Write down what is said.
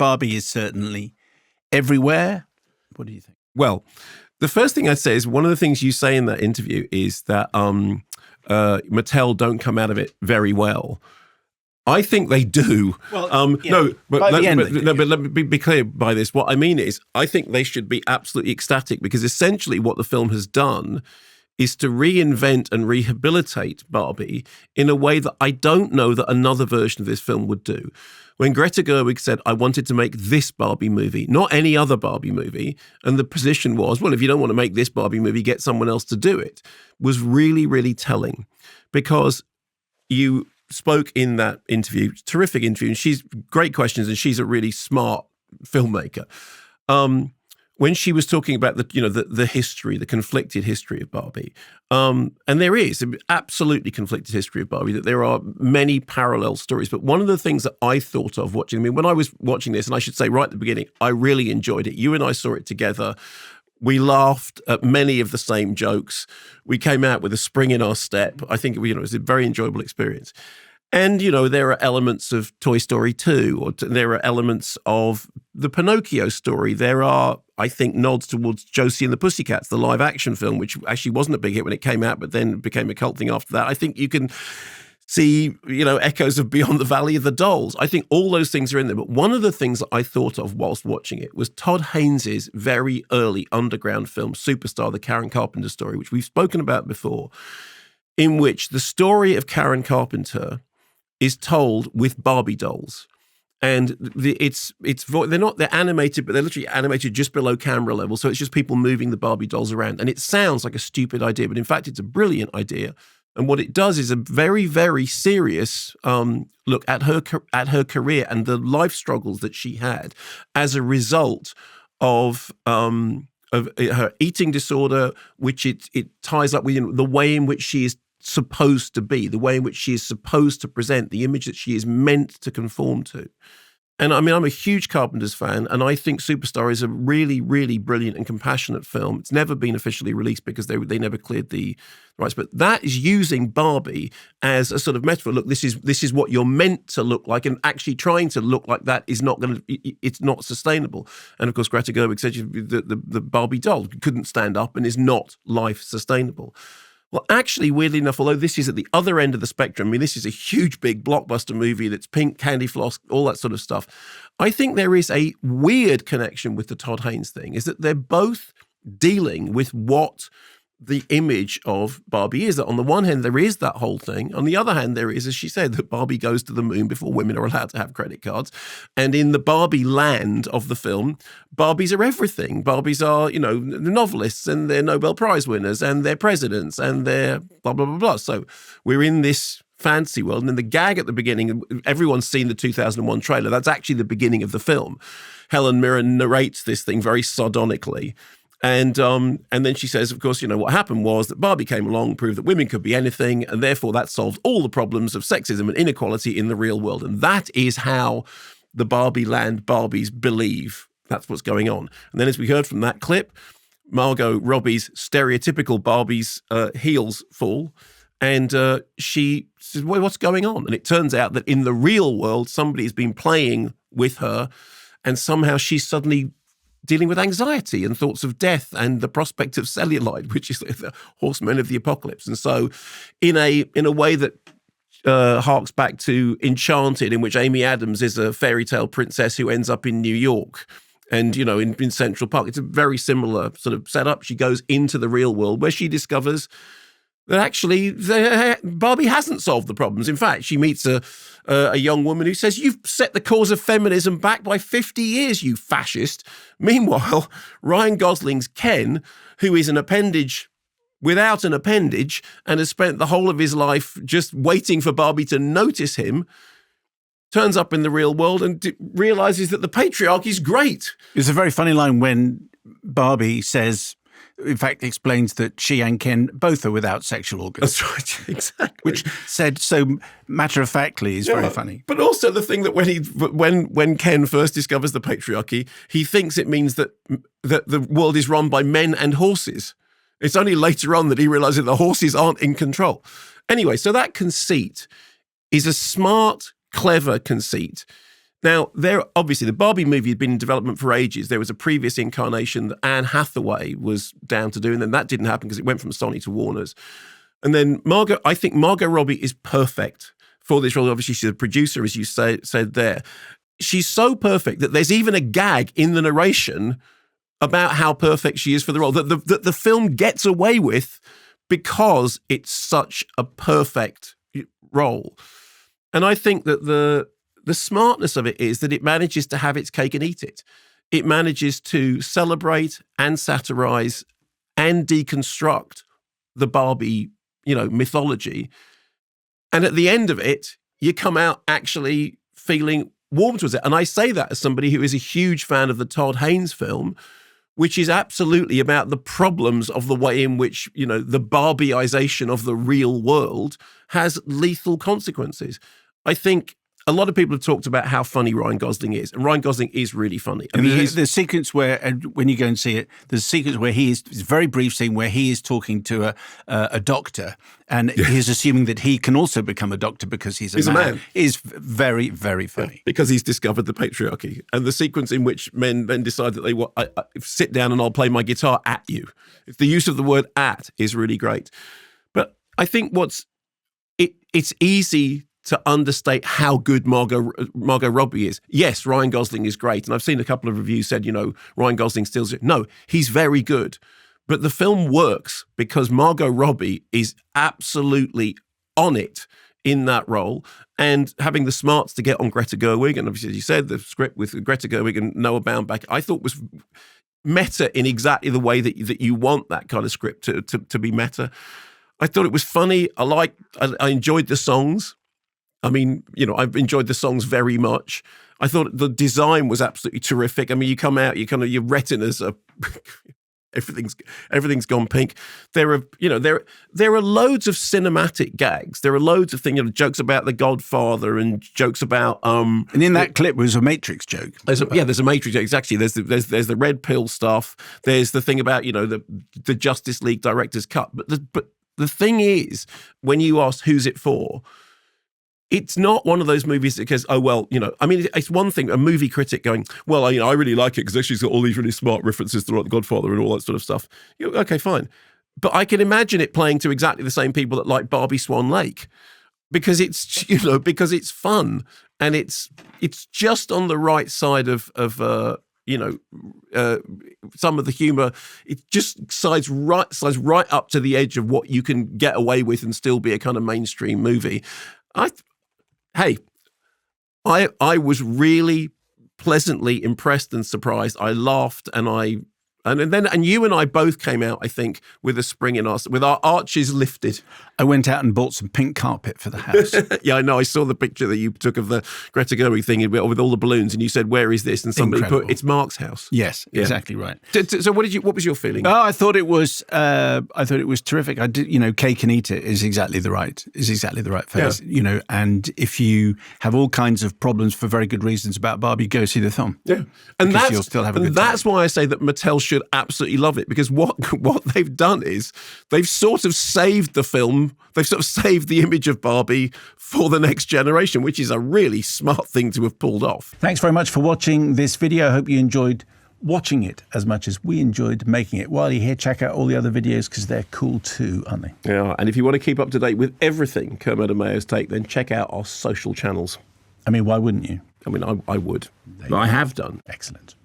Barbie is certainly everywhere. What do you think? Well, the first thing I'd say is one of the things you say in that interview is that Mattel don't come out of it very well. I think they do. Well, but let me be clear by this. What I mean is, I think they should be absolutely ecstatic because essentially what the film has done is to reinvent and rehabilitate Barbie in a way that I don't know that another version of this film would do. When Greta Gerwig said, I wanted to make this Barbie movie, not any other Barbie movie, and the position was, well, if you don't want to make this Barbie movie, get someone else to do it, was really, really telling. Because you spoke in that interview, terrific interview, and she's great questions, and she's a really smart filmmaker. When she was talking about the history, the conflicted history of Barbie, and there is an absolutely conflicted history of Barbie, that there are many parallel stories. But one of the things that I thought of watching, when I was watching this, and I should say right at the beginning, I really enjoyed it. You and I saw it together. We laughed at many of the same jokes. We came out with a spring in our step. I think it was a very enjoyable experience. And, there are elements of Toy Story 2, or there are elements of the Pinocchio story. There are, I think, nods towards Josie and the Pussycats, the live action film, which actually wasn't a big hit when it came out, but then became a cult thing after that. I think you can see, echoes of Beyond the Valley of the Dolls. I think all those things are in there. But one of the things that I thought of whilst watching it was Todd Haynes' very early underground film, Superstar, the Karen Carpenter story, which we've spoken about before, in which the story of Karen Carpenter is told with Barbie dolls. And they're animated, but they're literally animated just below camera level. So it's just people moving the Barbie dolls around. And it sounds like a stupid idea, but in fact, it's a brilliant idea. And what it does is a very, very serious look at her career and the life struggles that she had as a result of her eating disorder, which it ties up with the way in which she is supposed to be, the way in which she is supposed to present, the image that she is meant to conform to. And I mean, I'm a huge Carpenter's fan, and I think Superstar is a really, really brilliant and compassionate film. It's never been officially released because they never cleared the rights. But that is using Barbie as a sort of metaphor. Look, this is what you're meant to look like, and actually trying to look like that is not going to. It's not sustainable. And of course, Greta Gerwig said the Barbie doll couldn't stand up and is not life sustainable. Well, actually, weirdly enough, although this is at the other end of the spectrum, I mean, this is a huge, big blockbuster movie that's pink, candy floss, all that sort of stuff. I think there is a weird connection with the Todd Haynes thing, is that they're both dealing with what the image of Barbie is. That on the one hand, there is that whole thing. On the other hand, there is, as she said, that Barbie goes to the moon before women are allowed to have credit cards. And in the Barbie land of the film, Barbies are everything. Barbies are, the novelists, and they're Nobel Prize winners, and they're presidents, and they're blah, blah, blah, blah. So we're in this fancy world. And then the gag at the beginning, everyone's seen the 2001 trailer. That's actually the beginning of the film. Helen Mirren narrates this thing very sardonically. And then she says, of course, what happened was that Barbie came along, proved that women could be anything, and therefore that solved all the problems of sexism and inequality in the real world. And that is how the Barbie land Barbies believe that's what's going on. And then as we heard from that clip, Margot Robbie's stereotypical Barbie's heels fall, and she says, well, what's going on? And it turns out that in the real world, somebody's been playing with her, and somehow she's suddenly dealing with anxiety and thoughts of death and the prospect of cellulite, which is the horsemen of the apocalypse. And so in a way that harks back to Enchanted, in which Amy Adams is a fairy tale princess who ends up in New York and, in Central Park. It's a very similar sort of setup. She goes into the real world where she discovers that actually Barbie hasn't solved the problems. In fact, she meets a young woman who says, you've set the cause of feminism back by 50 years, you fascist. Meanwhile, Ryan Gosling's Ken, who is an appendage without an appendage and has spent the whole of his life just waiting for Barbie to notice him, turns up in the real world and realizes that the patriarchy is great. It's a very funny line when Barbie says, in fact, explains that she and Ken both are without sexual organs. That's right, exactly. Which, said so matter-of-factly, is very funny. But also the thing that when Ken first discovers the patriarchy, he thinks it means that the world is run by men and horses. It's only later on that he realizes that the horses aren't in control. Anyway, so that conceit is a smart, clever conceit. Now, obviously, the Barbie movie had been in development for ages. There was a previous incarnation that Anne Hathaway was down to do, and then that didn't happen because it went from Sony to Warner's. And then I think Margot Robbie is perfect for this role. Obviously, she's a producer, as you said there. She's so perfect that there's even a gag in the narration about how perfect she is for the role that the film gets away with because it's such a perfect role. And I think that the smartness of it is that it manages to have its cake and eat it. It manages to celebrate and satirize and deconstruct the Barbie, mythology. And at the end of it, you come out actually feeling warm towards it. And I say that as somebody who is a huge fan of the Todd Haynes film, which is absolutely about the problems of the way in which, the Barbieization of the real world has lethal consequences. I think a lot of people have talked about how funny Ryan Gosling is, and Ryan Gosling is really funny. I mean, the sequence where, when you go and see it, there's a sequence where it's a very brief scene where he is talking to a doctor, and he's assuming that he can also become a doctor because he's a man. Is very, very funny. Yeah, because he's discovered the patriarchy. And the sequence in which men then decide that they want, sit down and I'll play my guitar at you. The use of the word at is really great. But I think it's easy to understate how good Margot Robbie is. Yes, Ryan Gosling is great. And I've seen a couple of reviews said, Ryan Gosling steals it. No, he's very good. But the film works because Margot Robbie is absolutely on it in that role. And having the smarts to get on Greta Gerwig, and obviously, as you said, the script with Greta Gerwig and Noah Baumbach, I thought was meta in exactly the way that you want that kind of script to be meta. I thought it was funny. I enjoyed the songs. I mean, I've enjoyed the songs very much. I thought the design was absolutely terrific. I mean, you come out, your retinas are everything's gone pink. There are loads of cinematic gags. There are loads of things, jokes about The Godfather and jokes about and in that clip was a Matrix joke. There's a Matrix joke. Exactly. There's the red pill stuff. There's the thing about the Justice League director's cut. But the thing is, when you ask who's it for, it's not one of those movies that goes, it's one thing, a movie critic going, well, I really like it because actually it's got all these really smart references to The Godfather and all that sort of stuff. Okay, fine. But I can imagine it playing to exactly the same people that like Barbie Swan Lake because it's, because it's fun and it's just on the right side of some of the humor. It just slides right up to the edge of what you can get away with and still be a kind of mainstream movie. I was really pleasantly impressed and surprised. I laughed and you and I both came out, I think, with a spring in us, with our arches lifted. I went out and bought some pink carpet for the house. Yeah, I know. I saw the picture that you took of the Greta Gerwig thing with all the balloons, and you said, "Where is this?" And somebody put, "It's Mark's house." Yes, exactly right. So, what was your feeling? Oh, I thought it was terrific. I did, cake and eat it is exactly the right phrase. Yeah. And if you have all kinds of problems for very good reasons about Barbie, go see the film. Yeah, you'll still have a good time. That's why I say that Mattel should absolutely love it, because what they've done is they've sort of saved the film. They've sort of saved the image of Barbie for the next generation, which is a really smart thing to have pulled off. Thanks very much for watching this video. I hope you enjoyed watching it as much as we enjoyed making it. While you're here, check out all the other videos because they're cool too, aren't they? Yeah, and if you want to keep up to date with everything Kermode and Mayo's Take, then check out our social channels. I mean, why wouldn't you? I mean, I would. I have done. Excellent.